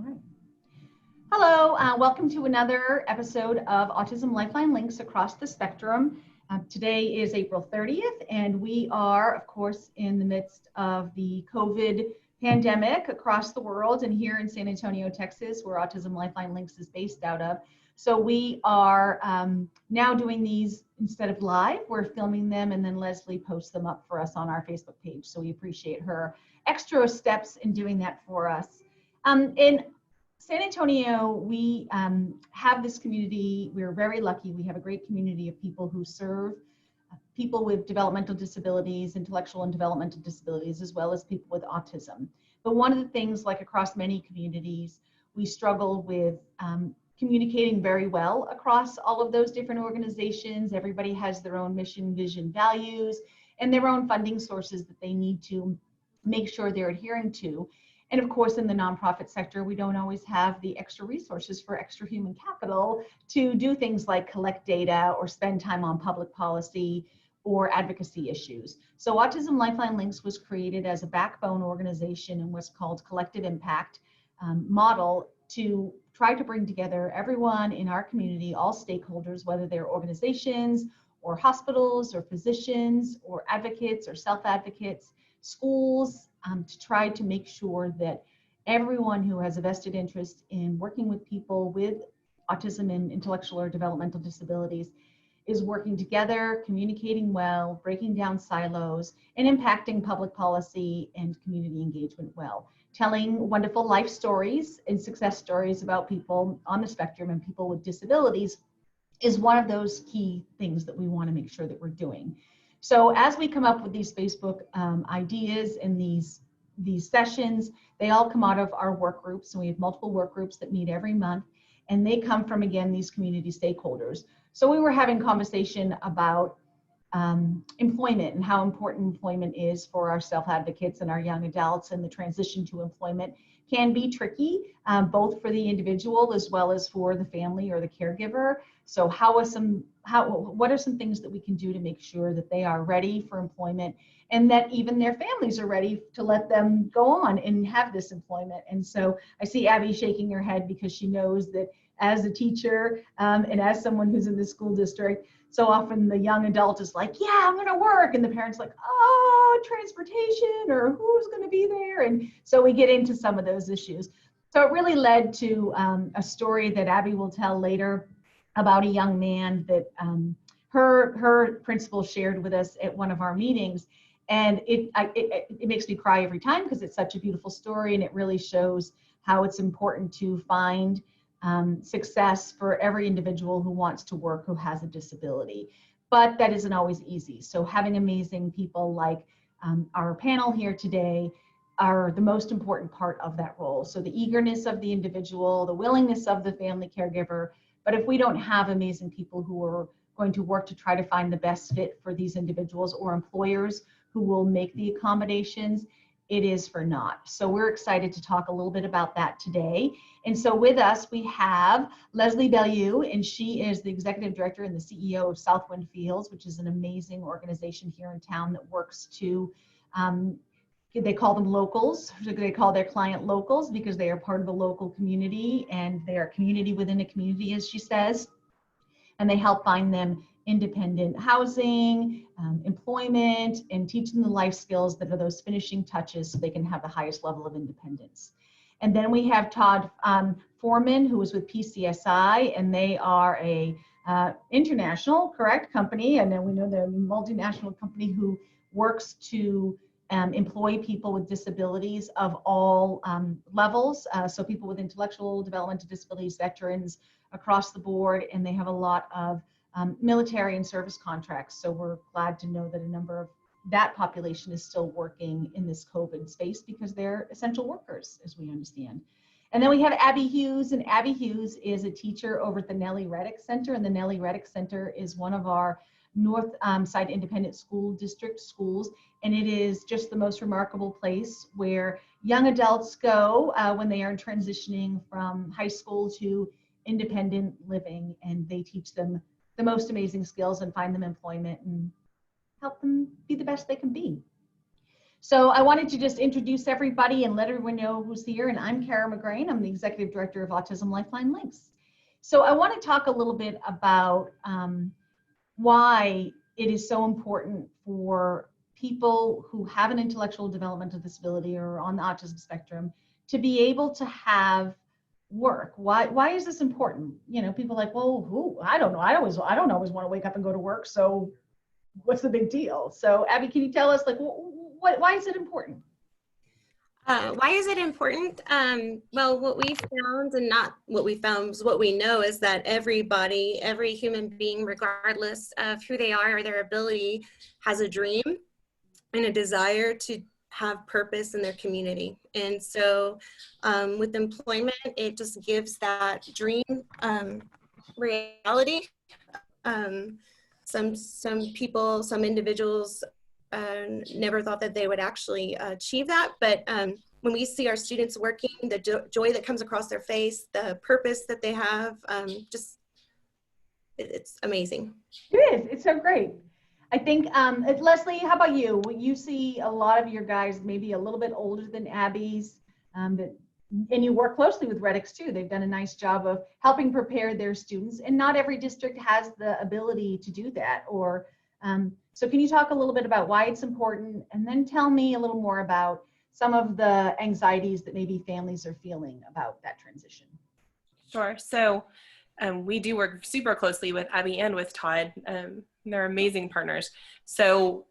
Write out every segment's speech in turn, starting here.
All right. Hello, welcome to another episode of Autism Lifeline Links Across the Spectrum. Today is April 30th, and we are, of course, in the midst of the COVID pandemic across the world and here in San Antonio, Texas, where Autism Lifeline Links is based out of. So we are now doing these instead of live, we're filming them, and then Leslie posts them up for us on our Facebook page. So we appreciate her extra steps in doing that for us. In San Antonio, we have this community. We're very lucky. We have a great community of people who serve people with developmental disabilities, intellectual and developmental disabilities, as well as people with autism. But one of the things, like across many communities, we struggle with communicating very well across all of those different organizations. Everybody has their own mission, vision, values, and their own funding sources that they need to make sure they're adhering to. And of course, in the nonprofit sector, we don't always have the extra resources for extra human capital to do things like collect data or spend time on public policy or advocacy issues. So Autism Lifeline Links was created as a backbone organization in what's called collective impact model to try to bring together everyone in our community, all stakeholders, whether they're organizations or hospitals or physicians or advocates or self-advocates, schools, to try to make sure that everyone who has a vested interest in working with people with autism and intellectual or developmental disabilities is working together, communicating well, breaking down silos, and impacting public policy and community engagement well. Telling wonderful life stories and success stories about people on the spectrum and people with disabilities is one of those key things that we want to make sure that we're doing. So as we come up with these Facebook ideas and these sessions, they all come out of our work groups, and we have multiple work groups that meet every month, and they come from, again, these community stakeholders. So we were having conversation about employment and how important employment is for our self-advocates and our young adults, and the transition to employment can be tricky, both for the individual as well as for the family or the caregiver. So what are some things that we can do to make sure that they are ready for employment, and that even their families are ready to let them go on and have this employment? And so I see Abby shaking her head because she knows that as a teacher and as someone who's in the school district, so often the young adult is like, yeah, I'm gonna work, and the parents like, oh, transportation, or who's gonna be there? And so we get into some of those issues. So it really led to a story that Abby will tell later about a young man that her principal shared with us at one of our meetings. And it makes me cry every time because it's such a beautiful story, and it really shows how it's important to find success for every individual who wants to work who has a disability. But that isn't always easy. So having amazing people like our panel here today are the most important part of that role. So the eagerness of the individual, the willingness of the family caregiver. But if we don't have amazing people who are going to work to try to find the best fit for these individuals, or employers who will make the accommodations, it is for naught. So we're excited to talk a little bit about that today. And so with us, we have Leslie Bellieu, and she is the executive director and the CEO of Southwind Fields, which is an amazing organization here in town that works to, they call them locals. They call their client locals because they are part of a local community, and they are a community within a community, as she says. And they help find them independent housing, employment, and teach them the life skills that are those finishing touches so they can have the highest level of independence. And then we have Todd Foreman, who is with PCSI, and they are a international, correct, company, and then we know they're a multinational company who works to employ people with disabilities of all levels, so people with intellectual developmental disabilities, veterans across the board, and they have a lot of military and service contracts. So we're glad to know that a number of that population is still working in this COVID space because they're essential workers, as we understand. And then we have Abby Hughes, and Abby Hughes is a teacher over at the Nellie Reddix Center, and the Nellie Reddix Center is one of our North Side Independent School District schools, and it is just the most remarkable place where young adults go when they are transitioning from high school to independent living, and they teach them the most amazing skills and find them employment and help them be the best they can be. So I wanted to just introduce everybody and let everyone know who's here. And I'm Cara Magrane. I'm the Executive Director of Autism Lifeline Links. So I want to talk a little bit about why it is so important for people who have an intellectual developmental disability or on the autism spectrum to be able to have work. Why is this important? You know, people are like, well, I don't know. I don't always want to wake up and go to work. So what's the big deal? So Abby, can you tell us, like, why is it important? Why is it important? Well, what we found, and not what we found, what we know is that everybody, every human being, regardless of who they are or their ability, has a dream and a desire to have purpose in their community. And so with employment, it just gives that dream reality. Some people, some individuals never thought that they would actually achieve that. But when we see our students working, the joy that comes across their face, the purpose that they have, it's amazing. It is. It's so great. I think, Leslie, how about you? You see a lot of your guys maybe a little bit older than Abby's, and you work closely with Reddix too. They've done a nice job of helping prepare their students, and not every district has the ability to do that. Or so can you talk a little bit about why it's important, and then tell me a little more about some of the anxieties that maybe families are feeling about that transition? Sure. So we do work super closely with Abby and with Todd. They're amazing partners. So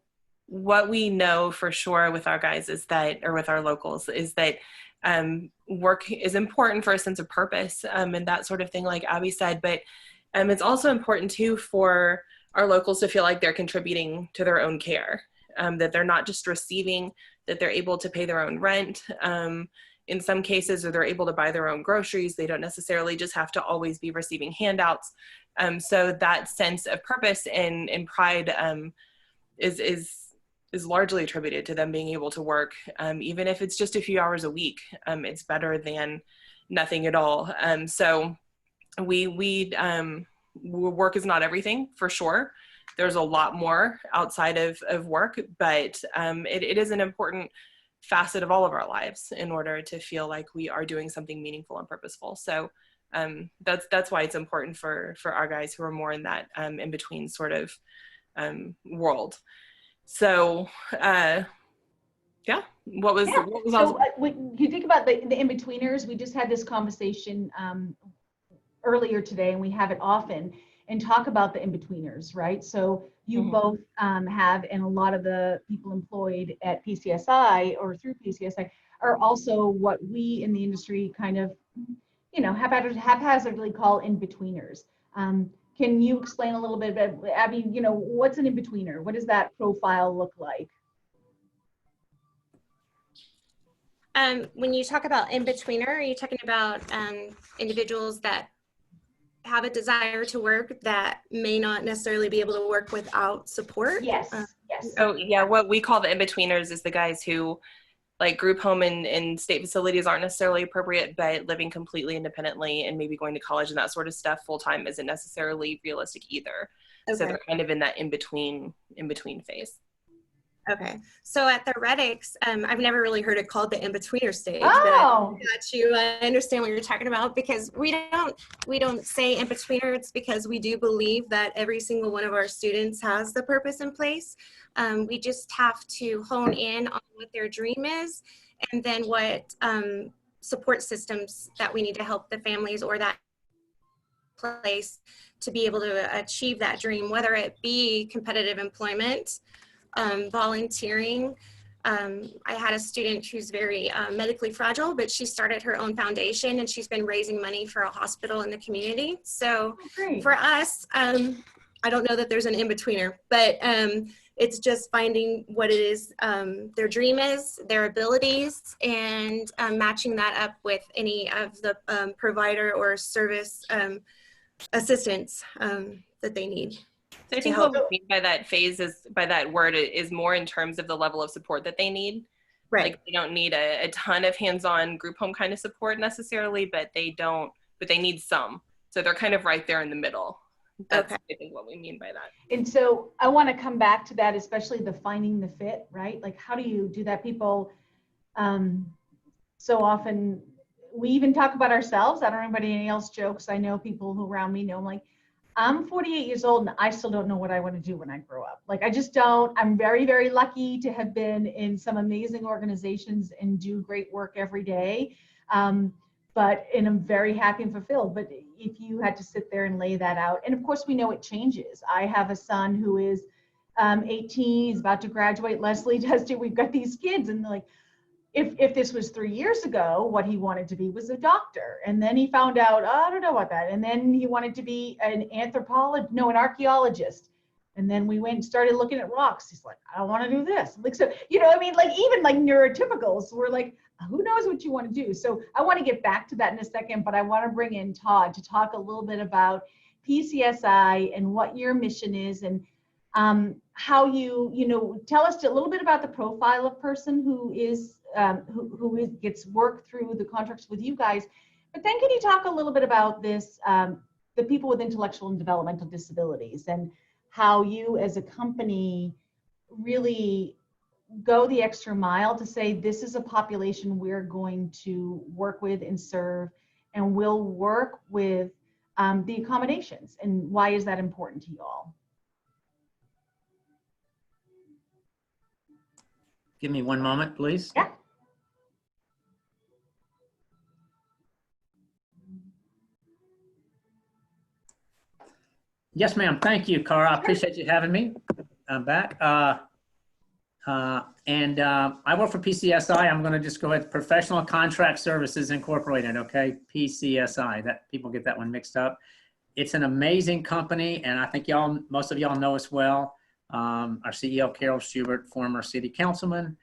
what we know for sure with our guys is that, or with our locals, is that work is important for a sense of purpose and that sort of thing, like Abby said, but it's also important too for our locals to feel like they're contributing to their own care, that they're not just receiving, that they're able to pay their own rent. In some cases, or they're able to buy their own groceries. They don't necessarily just have to always be receiving handouts. So that sense of purpose and pride is largely attributed to them being able to work, even if it's just a few hours a week. It's better than nothing at all. So work is not everything, for sure. There's a lot more outside of work, but it is an important facet of all of our lives in order to feel like we are doing something meaningful and purposeful. So that's why it's important for our guys who are more in that in between sort of world. So yeah, what was so when you think about the in-betweeners, we just had this conversation earlier today, and we have it often, and talk about the in-betweeners, right? So you both have, and a lot of the people employed at PCSI or through PCSI are also what we in the industry kind of, you know, haphazardly call in-betweeners. Can you explain a little bit about, Abby, you know, what's an in-betweener? What does that profile look like? When you talk about in-betweener, are you talking about individuals that have a desire to work that may not necessarily be able to work without support? Yes. Yes. Oh yeah, what we call the in-betweeners is the guys who, like, group home and state facilities aren't necessarily appropriate, but living completely independently and maybe going to college and that sort of stuff full-time isn't necessarily realistic either. Okay. So they're kind of in that in-between phase. Okay, so at the Reddix, I've never really heard it called the in-betweener stage. Oh. But I got you. I understand what you're talking about, because we don't say in-betweener. It's because we do believe that every single one of our students has the purpose in place. We just have to hone in on what their dream is, and then what support systems that we need to help the families or that place to be able to achieve that dream, whether it be competitive employment, volunteering. I had a student who's very medically fragile, but she started her own foundation and she's been raising money for a hospital in the community. So for us, I don't know that there's an in-betweener, but it's just finding what it is their dream is, their abilities, and matching that up with any of the provider or service assistance that they need. So I think what we mean by that phase is, by that word, is more in terms of the level of support that they need. Right. Like, they don't need a ton of hands-on group home kind of support necessarily, but they need some. So they're kind of right there in the middle. That's I think what we mean by that. And so I want to come back to that, especially the finding the fit, right? Like, how do you do that? People, so often we even talk about ourselves. I don't know if anybody else jokes. I know people who around me know, I'm like, I'm 48 years old and I still don't know what I want to do when I grow up. Like, I just don't. I'm very, very lucky to have been in some amazing organizations and do great work every day. And I'm very happy and fulfilled. But if you had to sit there and lay that out, and of course we know it changes. I have a son who is 18, he's about to graduate. Leslie does too. We've got these kids, and like, if this was 3 years ago, what he wanted to be was a doctor. And then he found out, oh, I don't know about that. And then he wanted to be an archaeologist. And then we went and started looking at rocks. He's like, I don't want to do this. Like, so, you know, I mean, like, even like neurotypicals, we're like, who knows what you want to do? So I want to get back to that in a second, but I want to bring in Todd to talk a little bit about PCSI and what your mission is, and how you tell us a little bit about the profile of person who gets work through the contracts with you guys. But then can you talk a little bit about this, the people with intellectual and developmental disabilities, and how you as a company really go the extra mile to say, this is a population we're going to work with and serve, and we'll work with the accommodations, and why is that important to you all? Give me one moment, please. Yeah. Yes, ma'am. Thank you, Cara. I appreciate you having me. I'm back. I work for PCSI. I'm going to just go with Professional Contract Services Incorporated, okay? PCSI. That people get that one mixed up. It's an amazing company, and I think most of y'all know us well. Our CEO, Carol Schubert, former city councilman,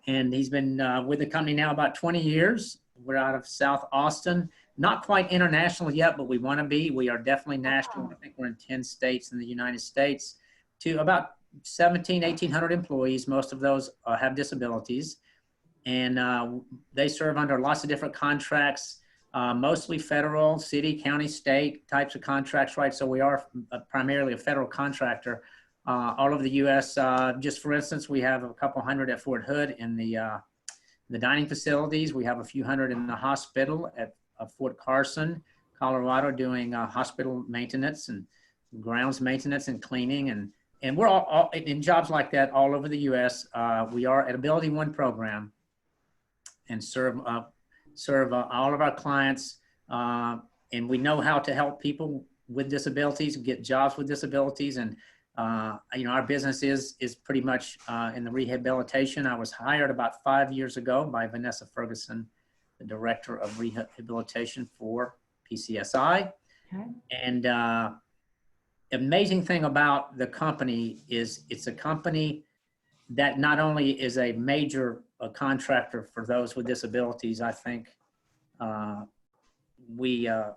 and he's been with the company now about 20 years. We're out of South Austin. Not quite international yet, but we want to be. We are definitely national. I think we're in 10 states in the United States, to about 1,800 employees. Most of those have disabilities, and they serve under lots of different contracts, mostly federal, city, county, state types of contracts, right? So we are primarily a federal contractor all over the U.S. Just for instance, we have a couple hundred at Fort Hood in the dining facilities. We have a few hundred in the hospital at Fort Carson, Colorado, doing hospital maintenance and grounds maintenance and cleaning, and we're all in jobs like that all over the U.S. We are at Ability One program and serve all of our clients, and we know how to help people with disabilities get jobs with disabilities. And our business is pretty much in the rehabilitation. I was hired about 5 years ago by Vanessa Ferguson, the director of rehabilitation for PCSI. Okay. And amazing thing about the company is it's a company that not only is a major contractor for those with disabilities. I think we do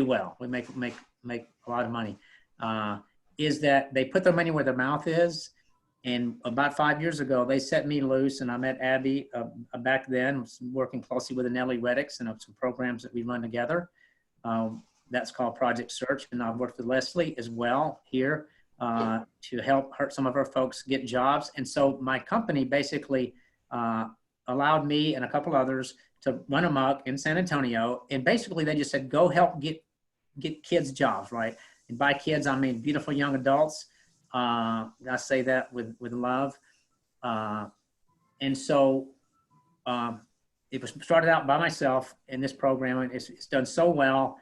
well. We make a lot of money. Is that they put their money where their mouth is. And about 5 years ago, they set me loose, and I met Abby back then, working closely with the Nellie Reddix and some programs that we run together. That's called Project Search, and I've worked with Leslie as well here to help some of our folks get jobs. And so my company basically allowed me and a couple others to run amok in San Antonio, and basically they just said, go help get kids jobs, right? And by kids, I mean beautiful young adults. I say that with love. And so it was started out by myself in this program, and it's done so well.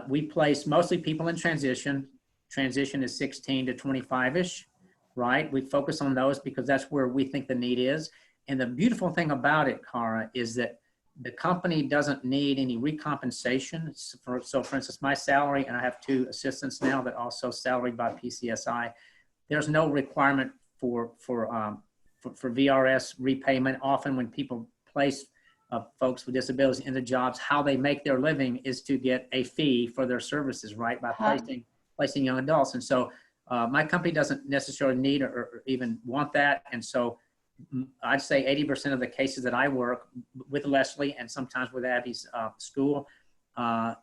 We place mostly people in transition. Transition is 16 to 25-ish, right? We focus on those because that's where we think the need is. And the beautiful thing about it, Cara, is that the company doesn't need any recompensation. So for instance, my salary, and I have 2 assistants now that also salaried by PCSI, there's no requirement for VRS repayment. Often when people place folks with disabilities into jobs, how they make their living is to get a fee for their services, right? By placing young adults. And so my company doesn't necessarily need or even want that. And so I'd say 80% of the cases that I work with Leslie and sometimes with Abby's school,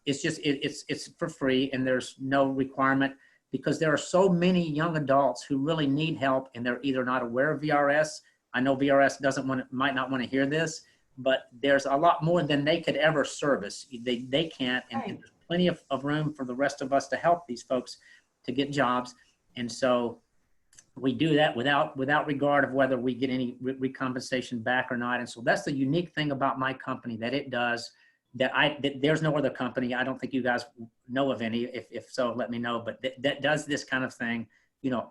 It's for free, and there's no requirement, because there are so many young adults who really need help, and they're either not aware of VRS. I know VRS might not want to hear this, but there's a lot more than they could ever service. They can't, and there's plenty of room for the rest of us to help these folks to get jobs. And so we do that without regard of whether we get any recompensation back or not. And so that's the unique thing about my company, that it does that there's no other company. I don't think you guys know of any. If so, let me know. But that does this kind of thing,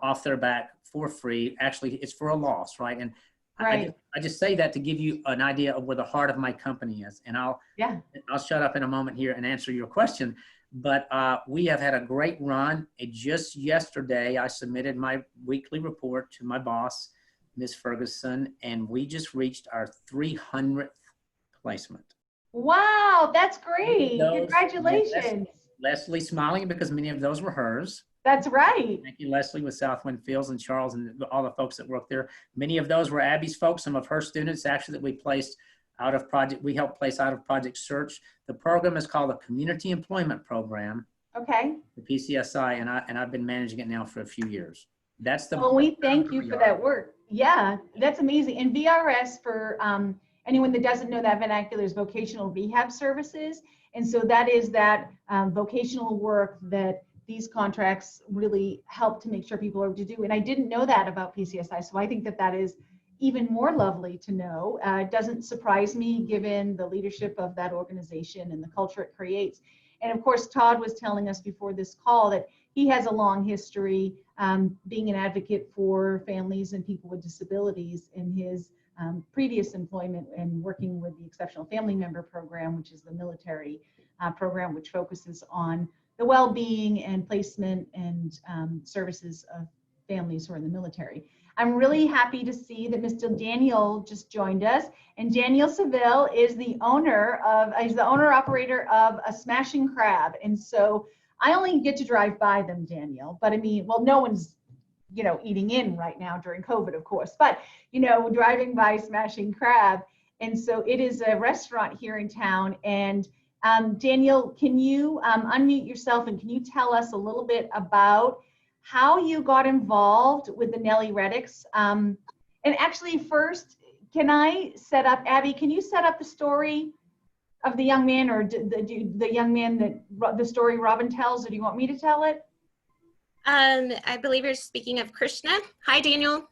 off their back for free. Actually, it's for a loss, right? And I just say that to give you an idea of where the heart of my company is. And I'll shut up in a moment here and answer your question. But we have had a great run. Just yesterday, I submitted my weekly report to my boss, Ms. Ferguson, and we just reached our 300th placement. Wow, that's great. Congratulations. Leslie's smiling because many of those were hers. That's right. Thank you, Leslie, with Southwind Fields, and Charles and all the folks that work there. Many of those were Abby's folks, some of her students actually that we placed out of project. We helped place out of Project Search. The program is called the Community Employment Program. Okay. The PCSI, and I've been managing it now for a few years. That's the. Well, we thank you for that work. Yeah, that's amazing. And VRS, for anyone that doesn't know that vernacular, is vocational rehab services. And so that is that vocational work that these contracts really help to make sure people are able to do. And I didn't know that about PCSI. So I think that is even more lovely to know. It doesn't surprise me given the leadership of that organization and the culture it creates. And of course, Todd was telling us before this call that he has a long history being an advocate for families and people with disabilities in his previous employment and working with the Exceptional Family Member Program, which is the military program, which focuses on the well-being and placement and services of families who are in the military. I'm really happy to see that Mr. Daniel just joined us, and Daniel Seville is the owner-operator of a Smashin Crab. And so I only get to drive by them, Daniel, but I mean, well, no one's, eating in right now during COVID, of course, but, driving by Smashin Crab. And so it is a restaurant here in town. And Daniel, can you unmute yourself, and can you tell us a little bit about how you got involved with the Nellie Reddix? And actually, first, can I set up, Abby, can you set up the story of the young man, or the young man that the story Robin tells, or do you want me to tell it? I believe you're speaking of Krishna. Hi, Daniel.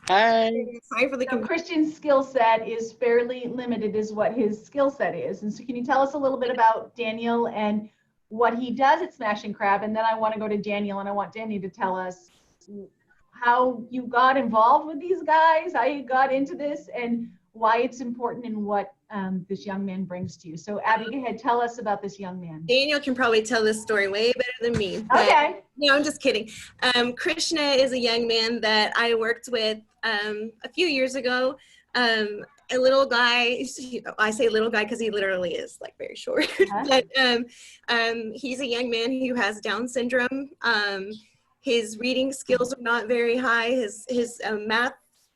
Hi. Sorry for the Christian's skill set is fairly limited, is what his skill set is. And so can you tell us a little bit about Daniel and what he does at Smashin Crab? And then I want to go to Daniel, and I want Danny to tell us how you got involved with these guys, how you got into this, and why it's important, and what this young man brings to you. So Abby, go ahead, tell us about this young man. Daniel can probably tell this story way better than me. Okay. No, I'm just kidding. Krishna is a young man that I worked with a few years ago. A little guy, I say little guy because he literally is like very short, but he's a young man who has Down syndrome. His reading skills are not very high. His math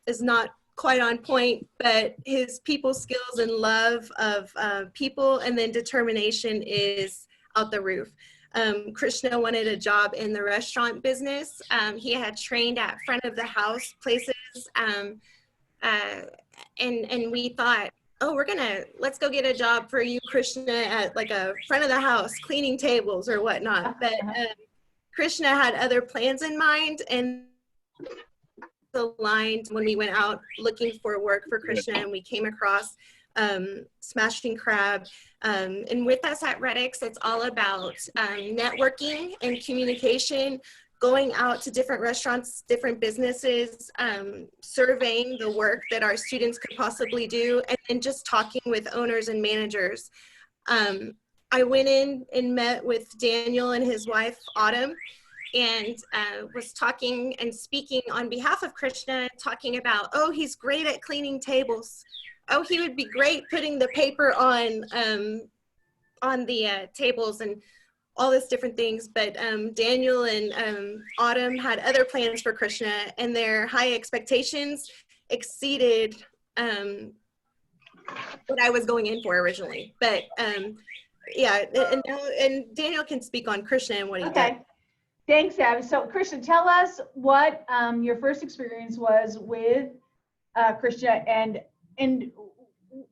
is not quite on point, but his people skills and love of people and then determination is out the roof. Krishna wanted a job in the restaurant business. He had trained at front of the house places, and we thought, oh, let's go get a job for you, Krishna, at like a front of the house, cleaning tables or whatnot. But Krishna had other plans in mind, and aligned when we went out looking for work for Krishna, and we came across Smashin Crab. And with us at Reddix, it's all about networking and communication, going out to different restaurants, different businesses, surveying the work that our students could possibly do, and then just talking with owners and managers. I went in and met with Daniel and his wife, Autumn, and was talking and speaking on behalf of Krishna, talking about, oh, he's great at cleaning tables. Oh, he would be great putting the paper on the tables and all this different things. But Daniel and Autumn had other plans for Krishna, and their high expectations exceeded what I was going in for originally. But Yeah, and Daniel can speak on Krishna and what he does. Okay. Thanks, Abby. So, Krishna, tell us what your first experience was with Krishna, and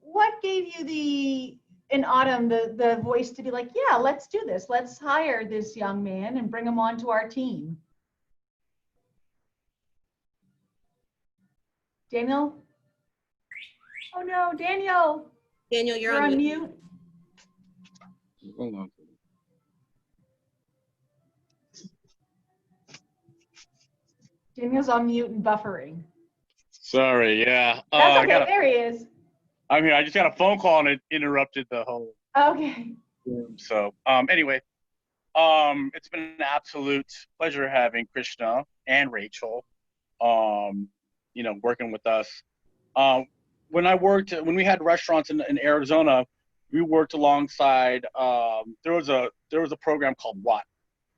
what gave you in Autumn the voice to be like, yeah, let's do this. Let's hire this young man and bring him onto our team. Daniel? Oh no, Daniel. Daniel, You're on mute. Hold on. Daniel's on mute and buffering. Sorry, yeah. That's okay, there he is. I'm here. I just got a phone call and it interrupted the whole Okay. room. So, anyway, it's been an absolute pleasure having Krishna and Rachel, working with us. When we had restaurants in Arizona, we worked alongside, there was a program called WAT,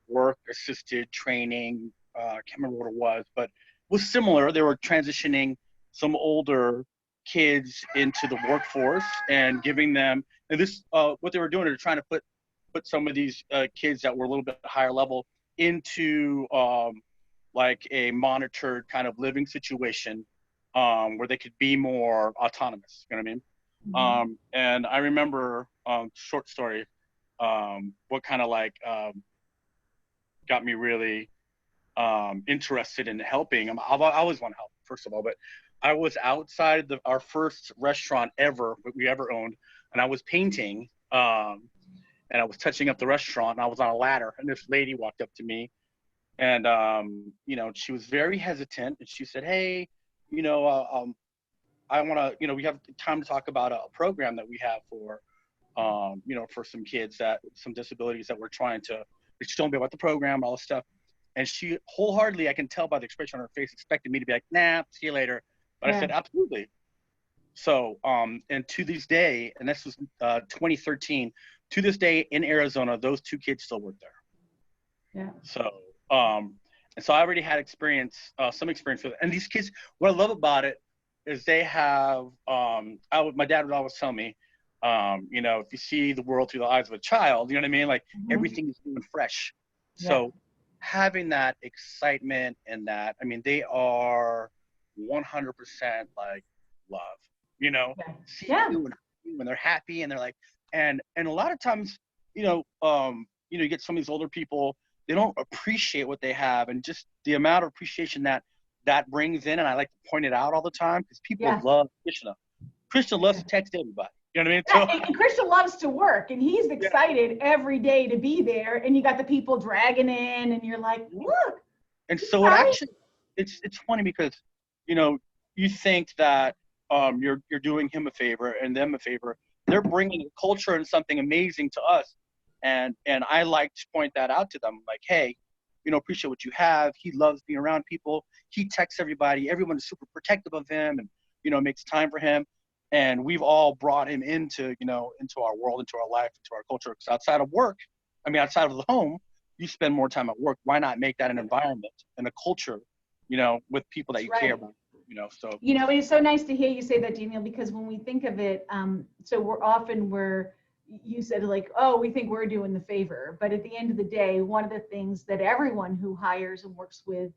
Work Assisted Training. I can't remember what it was, but it was similar. They were transitioning some older kids into the workforce and giving them, and this, what they were doing, they're trying to put some of these kids that were a little bit higher level into like a monitored kind of living situation where they could be more autonomous, you know what I mean? Mm-hmm. And I remember, short story, what kind of like got me really interested in helping. I always want to help, first of all, but I was outside our first restaurant we ever owned, and I was painting, and I was touching up the restaurant, and I was on a ladder, and this lady walked up to me, and she was very hesitant, and she said, "Hey, I want to, we have time to talk about a program that we have for, for some kids some disabilities that we're trying to." She told me about the program, all this stuff. And she wholeheartedly, I can tell by the expression on her face, expected me to be like, nah, see you later. But yeah. I said, absolutely. So, and to this day, and this was 2013, to this day in Arizona, those two kids still work there. Yeah. So, and so I already had some experience with it. And these kids, what I love about it is they have, my dad would always tell me, if you see the world through the eyes of a child, you know what I mean? Like everything is new and fresh. Yeah. So having that excitement and that, I mean, they are 100% like love, Yeah. See you when they're happy and they're like, and a lot of times, you get some of these older people, they don't appreciate what they have, and just the amount of appreciation that brings in. And I like to point it out all the time because people love Krishna. Krishna loves to text everybody. You know what I mean? Yeah, and Krishna loves to work, and he's excited every day to be there. And you got the people dragging in, and you're like, look. And so it actually, it's funny because, you think that you're doing him a favor and them a favor. They're bringing a culture and something amazing to us, and I like to point that out to them, like, hey, appreciate what you have. He loves being around people. He texts everybody. Everyone is super protective of him, and makes time for him. And we've all brought him into our world, into our life, into our culture. Because outside of work, outside of the home, you spend more time at work. Why not make that an environment and a culture, with people that you care about, so. It's so nice to hear you say that, Daniel, because when we think of it, so you said like, oh, we think we're doing the favor. But at the end of the day, one of the things that everyone who hires and works with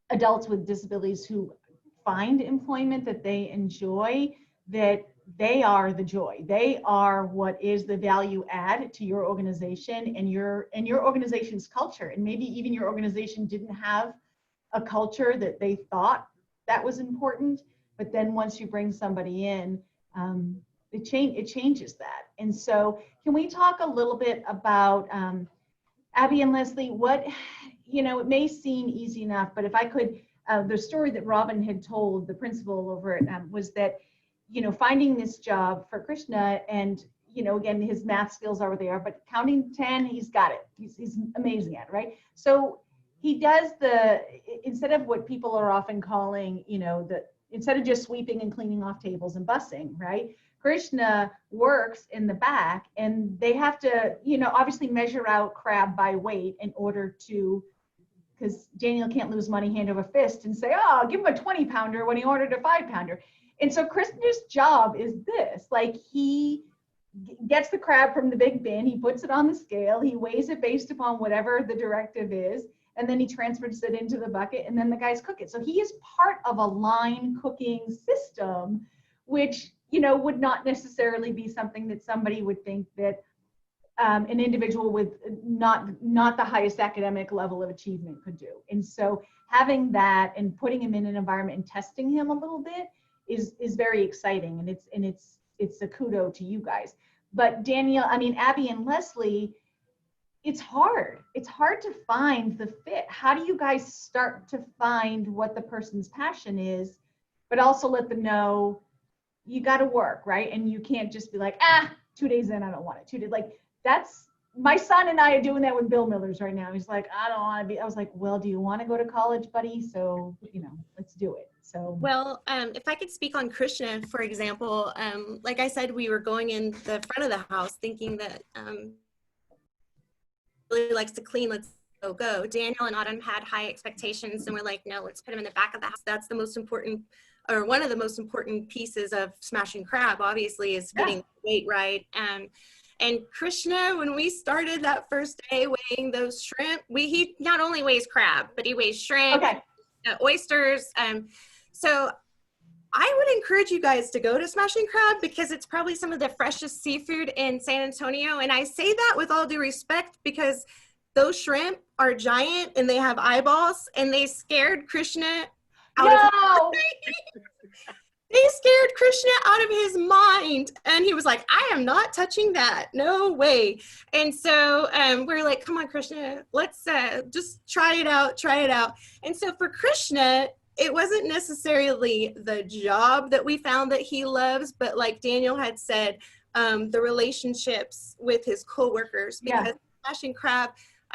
adults with disabilities who find employment that they enjoy, that they are the joy. They are what is the value add to your organization and your organization's culture. And maybe even your organization didn't have a culture that they thought that was important, but then once you bring somebody in, it changes that. And so can we talk a little bit about Abby and Leslie, what, it may seem easy enough, but if I could, the story that Robin had told, the principal over it, was that, finding this job for Krishna, and, again, his math skills are what they are, but counting 10, he's got it. He's amazing at it, right? So he does instead of what people are often calling, instead of just sweeping and cleaning off tables and bussing, right? Krishna works in the back, and they have to, obviously measure out crab by weight in order to, because Daniel can't lose money hand over fist and say, oh, give him a 20-pounder when he ordered a 5-pounder. And so Krishna's job is this, like he gets the crab from the big bin, he puts it on the scale, he weighs it based upon whatever the directive is, and then he transfers it into the bucket, and then the guys cook it. So he is part of a line cooking system, which, you know, would not necessarily be something that somebody would think that an individual with not the highest academic level of achievement could do. And so having that and putting him in an environment and testing him a little bit is very exciting, and it's a kudo to you guys. But Danielle, I mean, Abby and Leslie, it's hard. It's hard to find the fit. How do you guys start to find what the person's passion is, but also let them know you got to work, right? And you can't just be like, 2 days in, I don't want it. 2 days, like that's, my son and I are doing that with Bill Miller's right now. He's like, I don't want to be. I was like, well, do you want to go to college, buddy? So, you know, let's do it. So, well, if I could speak on Krishna, for example, like I said, we were going in the front of the house thinking that really likes to clean, let's go. Daniel and Autumn had high expectations, and we're like, no, let's put him in the back of the house. That's the most important, or one of the most important pieces of Smashin' Crab, obviously, is getting weight right. And Krishna, when we started that first day weighing those shrimp, he not only weighs crab, but he weighs shrimp, oysters. So I would encourage you guys to go to Smashin' Crab because it's probably some of the freshest seafood in San Antonio. And I say that with all due respect because those shrimp are giant and they have eyeballs, and they scared Krishna out of They scared Krishna out of his mind, and he was like, I am not touching that, no way. And so we're like, come on, Krishna, let's just try it out. And so for Krishna, it wasn't necessarily the job that we found that he loves, but like Daniel had said, the relationships with his coworkers, because Smashin' Crab,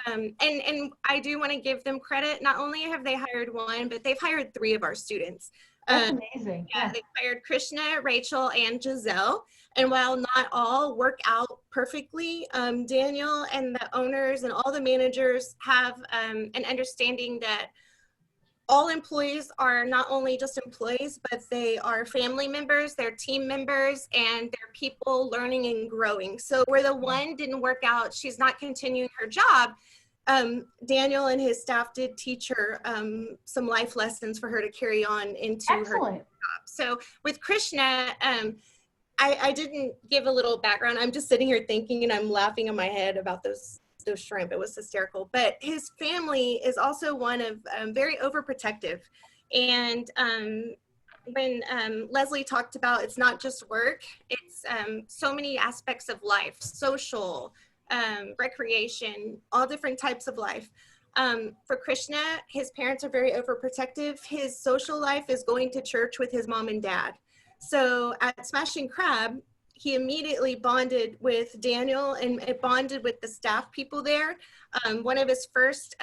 and I do want to give them credit. Not only have they hired one, but they've hired 3 of our students. That's amazing. Yeah, they hired Krishna, Rachel, and Giselle. And while not all work out perfectly, Daniel and the owners and all the managers have an understanding that all employees are not only just employees, but they are family members, they're team members, and they're people learning and growing. So where the one didn't work out, she's not continuing her job, Daniel and his staff did teach her some life lessons for her to carry on into her job. So with Krishna, I didn't give a little background. I'm just sitting here thinking and I'm laughing in my head about those shrimp. It was hysterical. But his family is also one of very overprotective. And when Leslie talked about it's not just work, it's so many aspects of life, social, recreation, all different types of life. For Krishna, his parents are very overprotective. His social life is going to church with his mom and dad. So at Smashin' Crab, he immediately bonded with Daniel and bonded with the staff people there. One of his first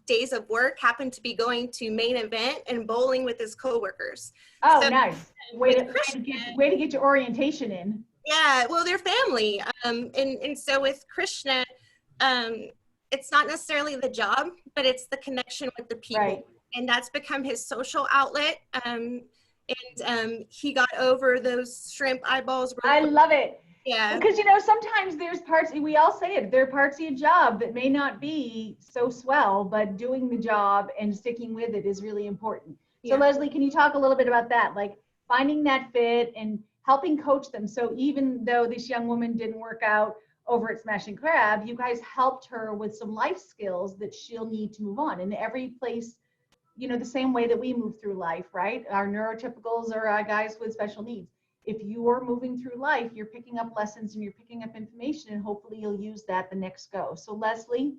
days of work happened to be going to main event and bowling with his coworkers. Oh, so, nice. Way to get your orientation in. Yeah, well, they're family. And so with Krishna, it's not necessarily the job, but it's the connection with the people. Right. And that's become his social outlet. And he got over those shrimp eyeballs. I love it. Yeah. Because, you know, sometimes there's parts, we all say it, there are parts of your job that may not be so swell, but doing the job and sticking with it is really important. So Leslie, can you talk a little bit about that? Like finding that fit and helping coach them. So even though this young woman didn't work out over at Smashin' Crab, you guys helped her with some life skills that she'll need to move on. And every place, you know, the same way that we move through life, right? Our neurotypicals are guys with special needs. If you are moving through life, you're picking up lessons and you're picking up information, and hopefully you'll use that the next go. So Leslie?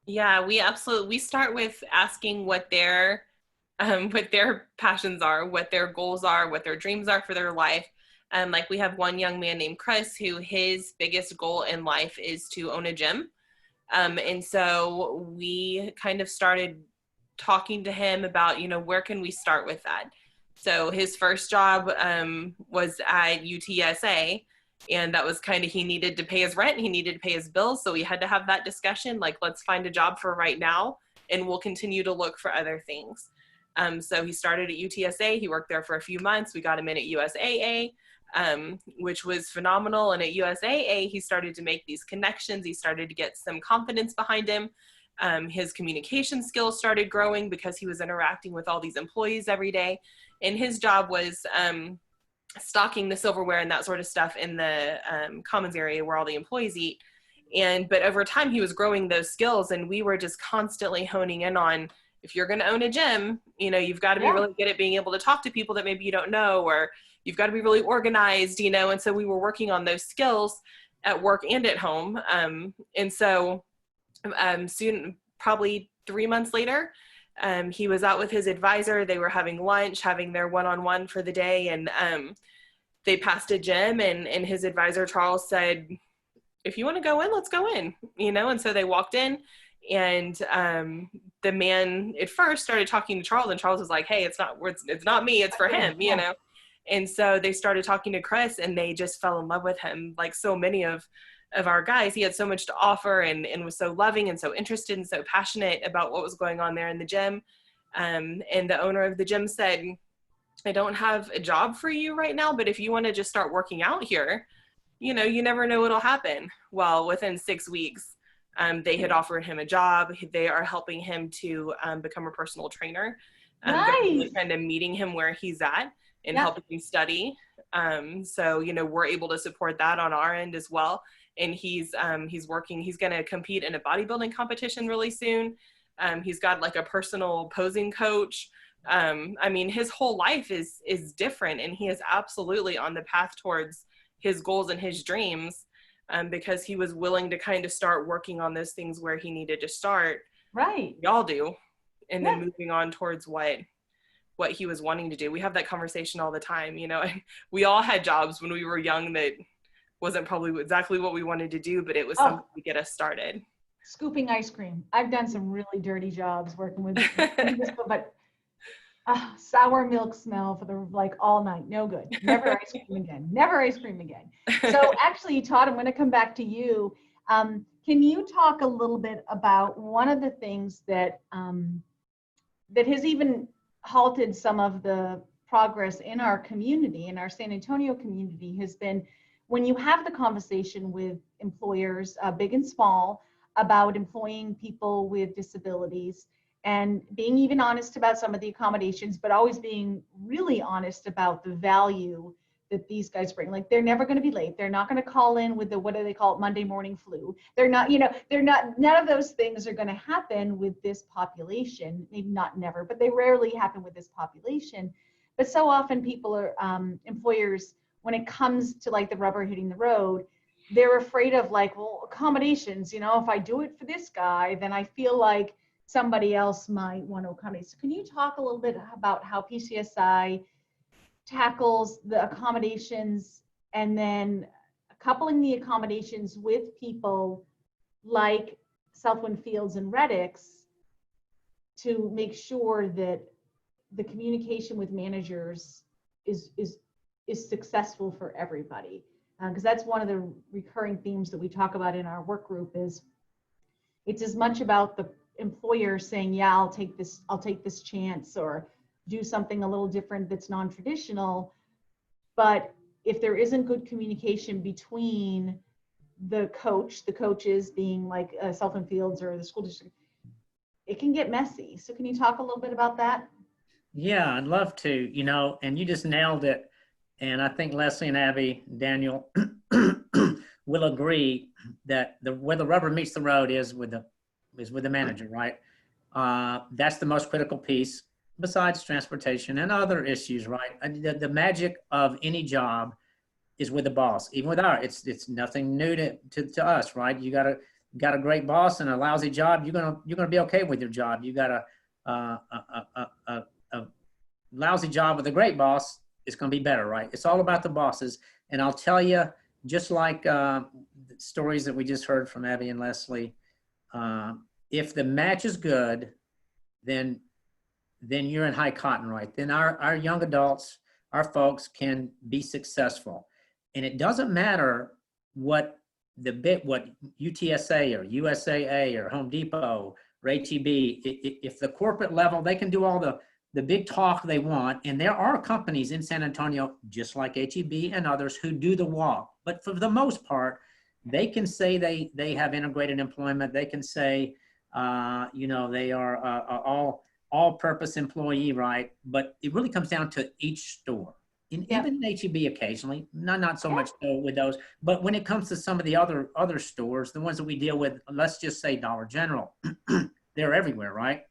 Yeah, we start with asking what their passions are, what their goals are, what their dreams are for their life. Like we have one young man named Chris who his biggest goal in life is to own a gym. And so we kind of started talking to him about, you know, where can we start with that? So his first job was at UTSA, and that was kind of, he needed to pay his rent, he needed to pay his bills, so we had to have that discussion, like, let's find a job for right now, and we'll continue to look for other things. So he started at UTSA, he worked there for a few months, we got him in at USAA, which was phenomenal. And at USAA, he started to make these connections. He started to get some confidence behind him. His communication skills started growing because he was interacting with all these employees every day. And his job was stocking the silverware and that sort of stuff in the commons area where all the employees eat. But over time, he was growing those skills, and we were just constantly honing in on, if you're going to own a gym, you've got to be really good at being able to talk to people that maybe you don't know, or you've got to be really organized, and so we were working on those skills at work and at home. And so soon, probably 3 months later, he was out with his advisor. They were having lunch, having their one-on-one for the day, and they passed a gym, and his advisor, Charles, said, if you want to go in, let's go in, and so they walked in, and the man at first started talking to Charles, and Charles was like, hey, it's not me, it's for him, and so they started talking to Chris, and they just fell in love with him. Like so many of our guys, he had so much to offer, and was so loving and so interested and so passionate about what was going on there in the gym. And the owner of the gym said, I don't have a job for you right now, but if you want to just start working out here, you never know what'll happen. Well, within 6 weeks, they had offered him a job. They are helping him to become a personal trainer. Nice. Kind of meeting him where he's at and helping him study. So, we're able to support that on our end as well. And he's working, he's going to compete in a bodybuilding competition really soon. He's got like a personal posing coach. His whole life is different, and he is absolutely on the path towards his goals and his dreams, because he was willing to kind of start working on those things where he needed to start. Right. We all do. And then moving on towards what he was wanting to do. We have that conversation all the time. We all had jobs when we were young that wasn't probably exactly what we wanted to do, but it was something to get us started. Scooping ice cream. I've done some really dirty jobs working with but sour milk smell for all night. No good. Never ice cream again. Never ice cream again. So actually, Todd, I'm going to come back to you. Can you talk a little bit about one of the things that that has even halted some of the progress in our community, in our San Antonio community, has been when you have the conversation with employers, big and small, about employing people with disabilities, and being even honest about some of the accommodations, but always being really honest about the value that these guys bring. Like, they're never going to be late. They're not going to call in with the, what do they call it, Monday morning flu. They're not, none of those things are going to happen with this population. Maybe not never, but they rarely happen with this population. But so often people are, employers, when it comes to like the rubber hitting the road, they're afraid of accommodations, if I do it for this guy, then I feel like somebody else might want to accommodate. So can you talk a little bit about how PCSI tackles the accommodations, and then coupling the accommodations with people like Southwind Fields and Reddix to make sure that the communication with managers is successful for everybody? Because that's one of the recurring themes that we talk about in our work group. Is it's as much about the employer saying, yeah, I'll take this chance, or do something a little different that's non-traditional. But if there isn't good communication between the coaches being like Southwind Fields or the school district, it can get messy. So can you talk a little bit about that? Yeah, I'd love to, and you just nailed it. And I think Leslie and Abby, Daniel will agree that where the rubber meets the road is with the manager, right? That's the most critical piece, besides transportation and other issues, right? The magic of any job is with the boss. Even with it's nothing new to us, right? You got a great boss and a lousy job, you're gonna be okay with your job. You got a lousy job with a great boss, it's going to be better, right? It's all about the bosses. And I'll tell you, just like the stories that we just heard from Abby and Leslie, if the match is good, then you're in high cotton, right? Then our young adults, our folks can be successful. And it doesn't matter what UTSA or USAA or Home Depot or HEB, if the corporate level, they can do all the big talk they want. And there are companies in San Antonio, just like HEB and others, who do the walk. But for the most part, they can say they have integrated employment. They can say, you know, they are all-purpose employee, right? But it really comes down to each store. Even in HEB occasionally, not so much so with those. But when it comes to some of the other stores, the ones that we deal with, let's just say Dollar General, they're everywhere, right?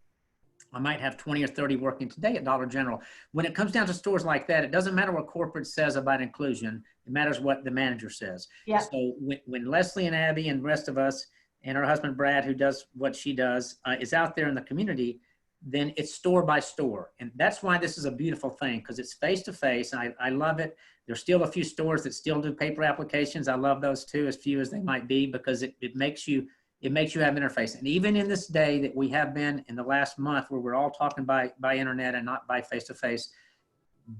I might have 20 or 30 working today at Dollar General. When it comes down to stores like that, it doesn't matter what corporate says about inclusion. It matters what the manager says. Yeah. So when Leslie and Abby and the rest of us and her husband, Brad, who does what she does, is out there in the community, then it's store by store. And that's why this is a beautiful thing, because it's face-to-face. I love it. There's still a few stores that still do paper applications. I love those too, as few as they might be, because it makes you have interface. And even in this day that we have been in the last month, where we're all talking by internet and not by face-to-face,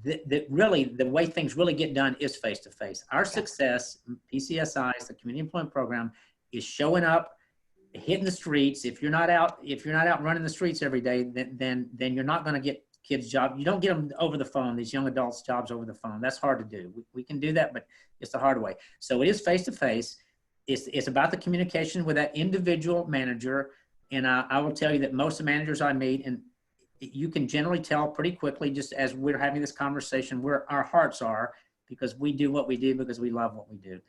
that really the way things really get done is face-to-face. Our success, PCSI's, the Community Employment Program, is showing up, hitting the streets. If you're not out running the streets every day, then you're not going to get kids jobs. You don't get them over the phone, these young adults jobs over the phone. That's hard to do. We can do that, but it's the hard way. So it is face-to-face. It's about the communication with that individual manager. And I will tell you that most of the managers I meet, and you can generally tell pretty quickly, just as we're having this conversation, where our hearts are, because we do what we do because we love what we do.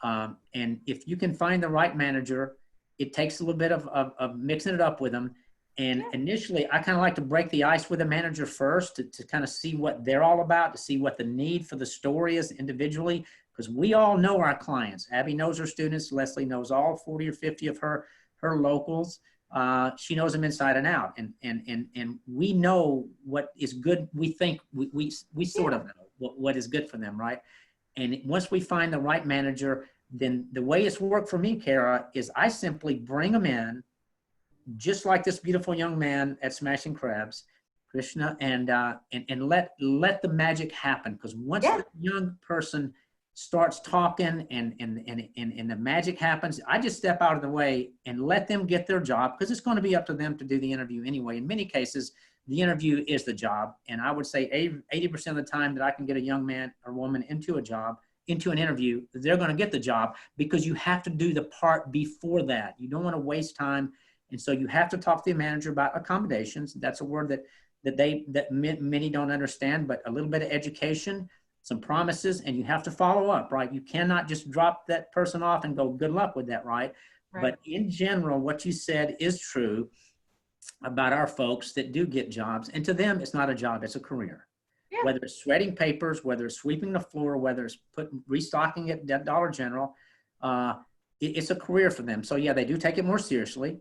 And if you can find the right manager, it takes a little bit of mixing it up with them. And initially, I kind of like to break the ice with the manager first to kind of see what they're all about, to see what the need for the store is individually, because we all know our clients. Abby knows her students. Leslie knows all 40 or 50 of her locals. She knows them inside and out. And we know what is good. We think we sort of know what is good for them, right? And once we find the right manager, then the way it's worked for me, Cara, is I simply bring them in, just like this beautiful young man at Smashing Crabs, Krishna, and let the magic happen. Because once the young person starts talking and the magic happens, I just step out of the way and let them get their job, because it's going to be up to them to do the interview anyway. In many cases, the interview is the job. And I would say 80% of the time that I can get a young man or woman into an interview, they're going to get the job, because you have to do the part before that. You don't want to waste time. And so you have to talk to the manager about accommodations. That's a word that many don't understand, but a little bit of education, some promises, and you have to follow up, right? You cannot just drop that person off and go, good luck with that, right? But in general, what you said is true about our folks that do get jobs. And to them, it's not a job, it's a career. Yeah. Whether it's shredding papers, whether it's sweeping the floor, whether it's restocking at Dollar General, it's a career for them. So yeah, they do take it more seriously.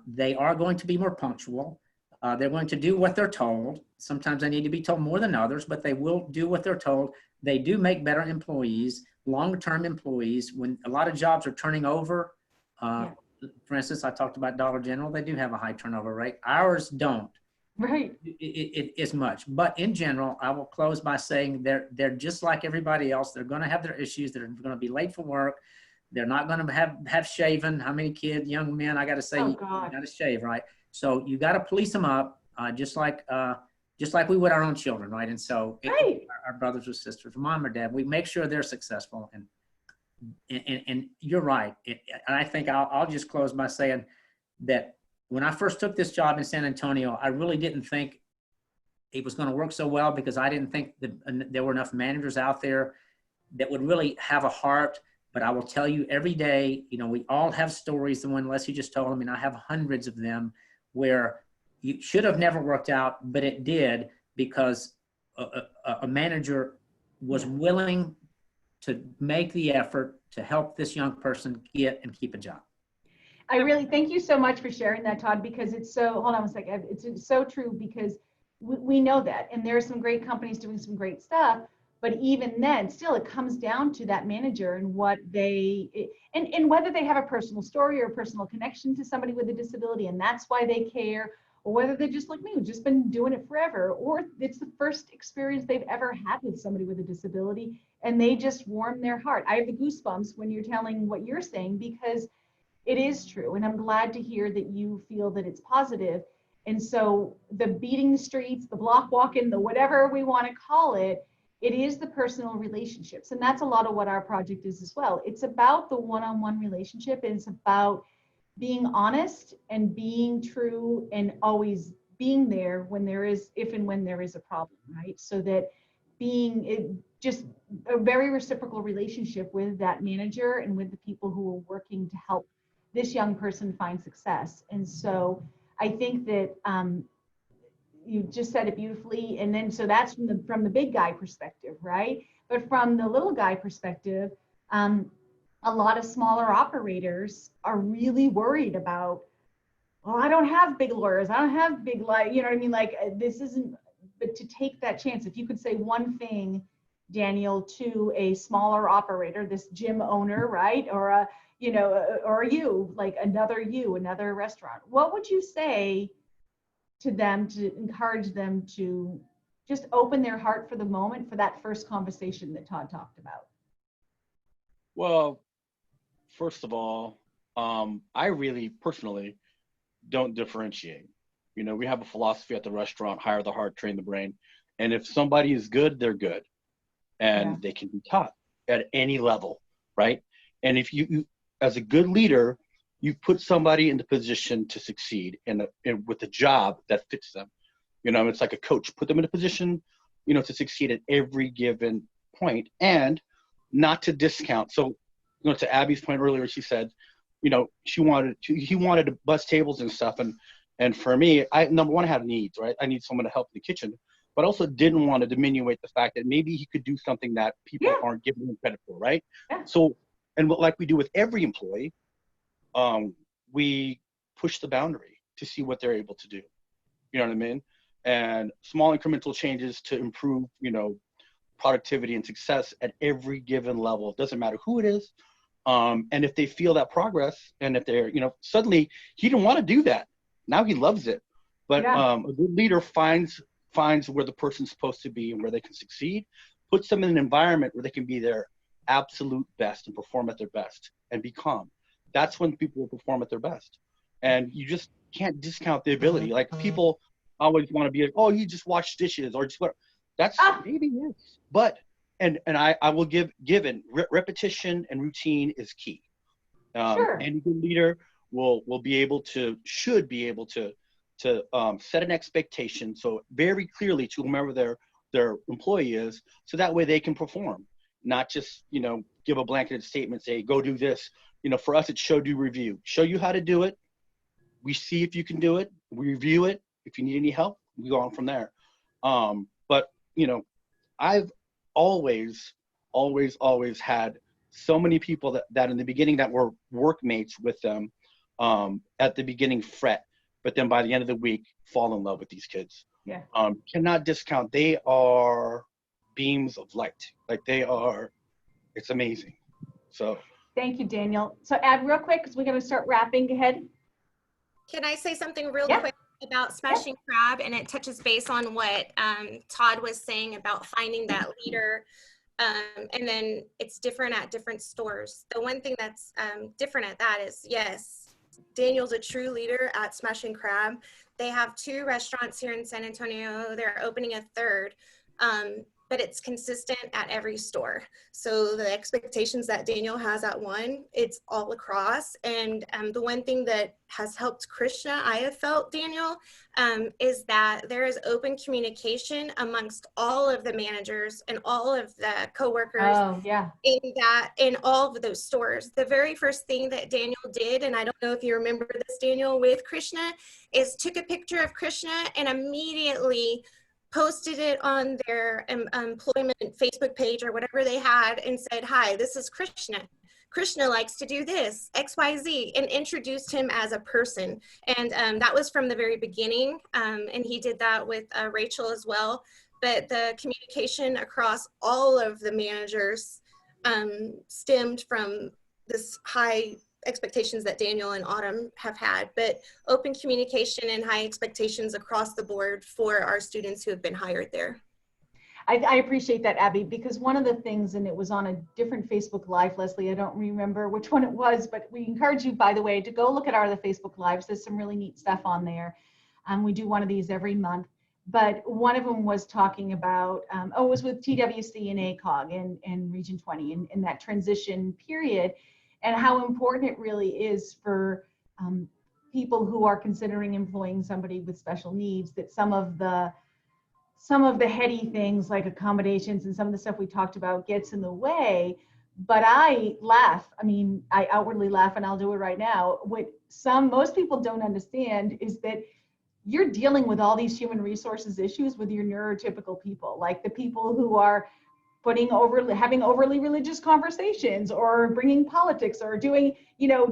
They are going to be more punctual. They're going to do what they're told. Sometimes they need to be told more than others, but they will do what they're told. They do make better employees, long-term employees. When a lot of jobs are turning over, for instance, I talked about Dollar General, they do have a high turnover rate. Ours don't. Right. It is much. But in general, I will close by saying they're just like everybody else. They're going to have their issues. They're going to be late for work. They're not going to have shaven. How many kids, young men, I got to say, you got to shave, right? So you got to police them up, just like we would our own children, right? And so our brothers or sisters, mom or dad, we make sure they're successful. And you're right. And I think I'll just close by saying that when I first took this job in San Antonio, I really didn't think it was going to work so well, because I didn't think that there were enough managers out there that would really have a heart. But I will tell you, every day, you know, we all have stories, the one Leslie just told me, and I have hundreds of them, where you should have never worked out, but it did, because a manager was willing to make the effort to help this young person get and keep a job. I really thank you so much for sharing that, Todd, because it's so, hold on a second, it's so true, because we know that, and there are some great companies doing some great stuff, but even then, still, it comes down to that manager and what and whether they have a personal story or a personal connection to somebody with a disability, and that's why they care, or whether they're just like me, who've just been doing it forever, or it's the first experience they've ever had with somebody with a disability, and they just warm their heart. I have the goosebumps when you're telling what you're saying, because it is true, and I'm glad to hear that you feel that it's positive. And so the beating the streets, the block walking, the whatever we want to call it, it is the personal relationships. And that's a lot of what our project is as well. It's about the one-on-one relationship, and it's about being honest and being true and always being there when there is, if and when there is a problem, right? So that being just a very reciprocal relationship with that manager and with the people who are working to help this young person find success. And so I think that you just said it beautifully. And then, so that's from the big guy perspective, right? But from the little guy perspective, a lot of smaller operators are really worried about, oh, I don't have big lawyers, I don't have big you know what I mean? Like, this isn't, but to take that chance, if you could say one thing, Daniel, to a smaller operator, this gym owner, right? Or a, you know, or you, like another restaurant, what would you say to them to encourage them to just open their heart for the moment, for that first conversation that Todd talked about? Well, first of all, I really personally don't differentiate. You know, we have a philosophy at the restaurant: hire the heart, train the brain. And if somebody is good, they're good, and they can be taught at any level, right? And if you as a good leader, you put somebody in the position to succeed in with a job that fits them. You know, it's like a coach, put them in a position, you know, to succeed at every given point, and not to discount. So, you know, to Abby's point earlier, she said, you know, he wanted to bust tables and stuff. And for me, number one, I had needs, right? I need someone to help in the kitchen, but also didn't want to diminuate the fact that maybe he could do something that people aren't giving him credit for, right? Yeah. So, and like we do with every employee, we push the boundary to see what they're able to do. You know what I mean? And small incremental changes to improve, you know, productivity and success at every given level. It doesn't matter who it is. And if they feel that progress, and if they're, you know, suddenly he didn't want to do that, now he loves it. But a good leader finds where the person's supposed to be and where they can succeed, puts them in an environment where they can be their absolute best and perform at their best and be calm. That's when people will perform at their best. And you just can't discount the ability. Like, people always want to be like, oh, you just wash dishes or just whatever. That's maybe yes. But and I will give repetition and routine is key. Sure. Any good leader should be able to set an expectation, so very clearly to whomever their employee is, so that way they can perform, not just, you know, give a blanketed statement, say, go do this. You know, for us, it's show, do, review. Show you how to do it. We see if you can do it. We review it. If you need any help, we go on from there. But, you know, I've always had so many people that in the beginning that were workmates with them, at the beginning fret, but then by the end of the week fall in love with these kids. Yeah. Cannot discount. They are beams of light. Like, it's amazing. So. Thank you, Daniel. So add real quick, because we're going to start wrapping. Ahead. Can I say something real quick about Smashin Crab? And it touches base on what Todd was saying about finding that leader. And then it's different at different stores. The one thing that's different at that is, yes, Daniel's a true leader at Smashin Crab. They have 2 restaurants here in San Antonio. They're opening a 3rd. But it's consistent at every store. So the expectations that Daniel has at one, it's all across. And the one thing that has helped Krishna, I have felt, Daniel, is that there is open communication amongst all of the managers and all of the coworkers in all of those stores. The very first thing that Daniel did, and I don't know if you remember this, Daniel, with Krishna, is took a picture of Krishna and immediately posted it on their employment Facebook page or whatever they had and said, hi, this is Krishna. Krishna likes to do this, XYZ, and introduced him as a person. And that was from the very beginning. And he did that with Rachel as well. But the communication across all of the managers stemmed from this high expectations that Daniel and Autumn have had, but open communication and high expectations across the board for our students who have been hired there. I appreciate that, Abby, because one of the things, and it was on a different Facebook Live, Leslie, I don't remember which one it was, but we encourage you, by the way, to go look at our other Facebook Lives. There's some really neat stuff on there. We do one of these every month. But one of them was talking about, it was with TWC and ACOG in Region 20 in that transition period, and how important it really is for people who are considering employing somebody with special needs, that some of the heady things like accommodations and some of the stuff we talked about gets in the way. But I laugh. I mean, I outwardly laugh, and I'll do it right now. What most people don't understand is that you're dealing with all these human resources issues with your neurotypical people, like the people who are having overly religious conversations, or bringing politics, or doing,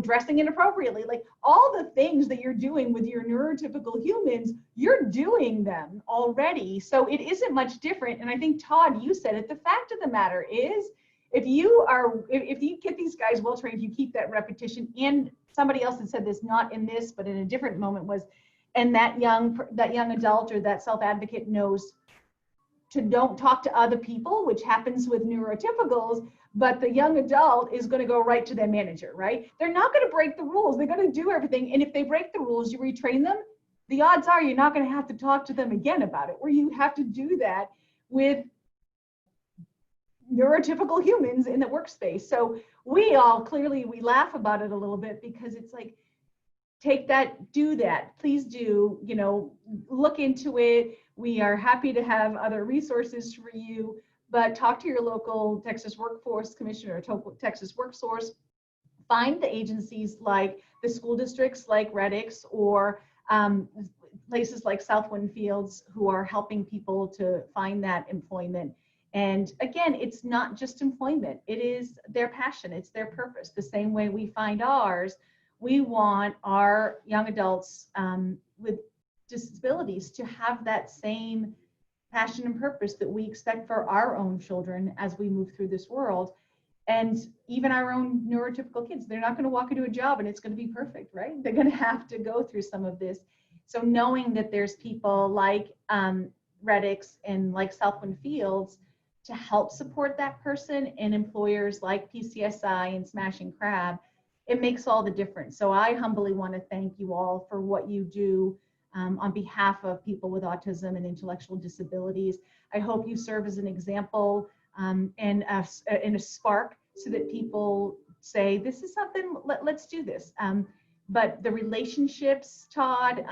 dressing inappropriately, like all the things that you're doing with your neurotypical humans, you're doing them already. So it isn't much different. And I think, Todd, you said it, the fact of the matter is, if you get these guys well trained, you keep that repetition. And somebody else had said this, not in this, but in a different moment, was, and that young adult or that self-advocate knows to don't talk to other people, which happens with neurotypicals, but the young adult is going to go right to their manager, right? They're not going to break the rules. They're going to do everything. And if they break the rules, you retrain them, the odds are you're not going to have to talk to them again about it, where you have to do that with neurotypical humans in the workspace. So we laugh about it a little bit, because it's like, take that, do that, please do, look into it. We are happy to have other resources for you, but talk to your local Texas Workforce Commissioner or Texas WorkSource. Find the agencies like the school districts like Reddix, or places like Southwind Fields, who are helping people to find that employment. And again, it's not just employment, it is their passion, it's their purpose. The same way we find ours, we want our young adults with disabilities to have that same passion and purpose that we expect for our own children as we move through this world. And even our own neurotypical kids, they're not going to walk into a job and it's going to be perfect, right? They're going to have to go through some of this. So knowing that there's people like Reddix and like Southwind Fields to help support that person, and employers like PCSI and Smashin, it makes all the difference. So I humbly want to thank you all for what you do on behalf of people with autism and intellectual disabilities. I hope you serve as an example and a spark, so that people say, this is something, let's do this. But the relationships, Todd,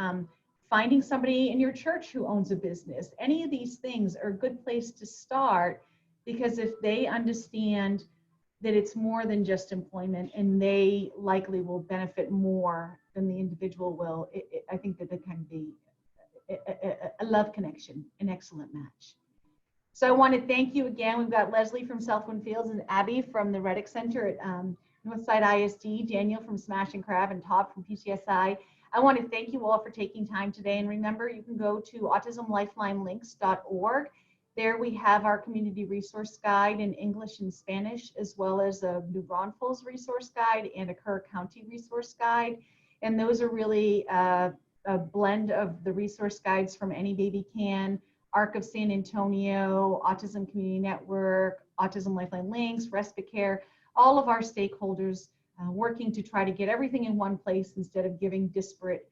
finding somebody in your church who owns a business, any of these things are a good place to start, because if they understand that it's more than just employment, and they likely will benefit more than the individual will, I think that it can be a love connection, an excellent match. So I want to thank you again. We've got Leslie from Southwind Fields, and Abby from the Reddix Center at Northside ISD, Daniel from Smashin, and Todd from PCSI. I want to thank you all for taking time today. And remember, you can go to autismlifelinelinks.org. There we have our community resource guide in English and Spanish, as well as a New Braunfels resource guide and a Cara County resource guide. And those are really a blend of the resource guides from Any Baby Can, ARC of San Antonio, Autism Community Network, Autism Lifeline Links, Respite Care, all of our stakeholders working to try to get everything in one place instead of giving disparate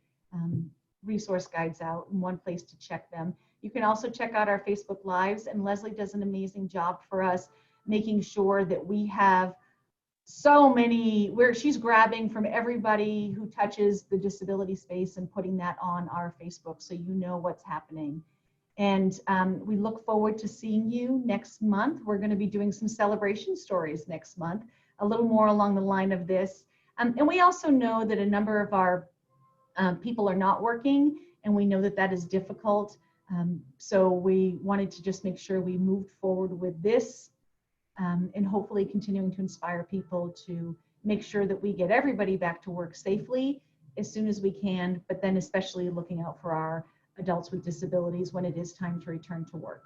resource guides out in one place to check them. You can also check out our Facebook Lives, and Leslie does an amazing job for us, making sure that we have so many, where she's grabbing from everybody who touches the disability space and putting that on our Facebook, so you know what's happening. And we look forward to seeing you next month. We're going to be doing some celebration stories next month, a little more along the line of this. And we also know that a number of our people are not working, and we know that that is difficult. So we wanted to just make sure we moved forward with this, and hopefully continuing to inspire people to make sure that we get everybody back to work safely as soon as we can, but then especially looking out for our adults with disabilities when it is time to return to work.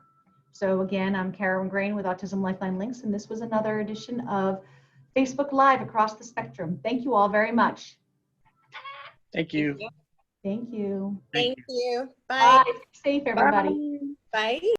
So again, I'm Cara Magrane with Autism Lifeline Links, and this was another edition of Facebook Live Across the Spectrum. Thank you all very much. Thank you. Thank you. Thank you. Bye. Bye. Stay safe, everybody. Bye.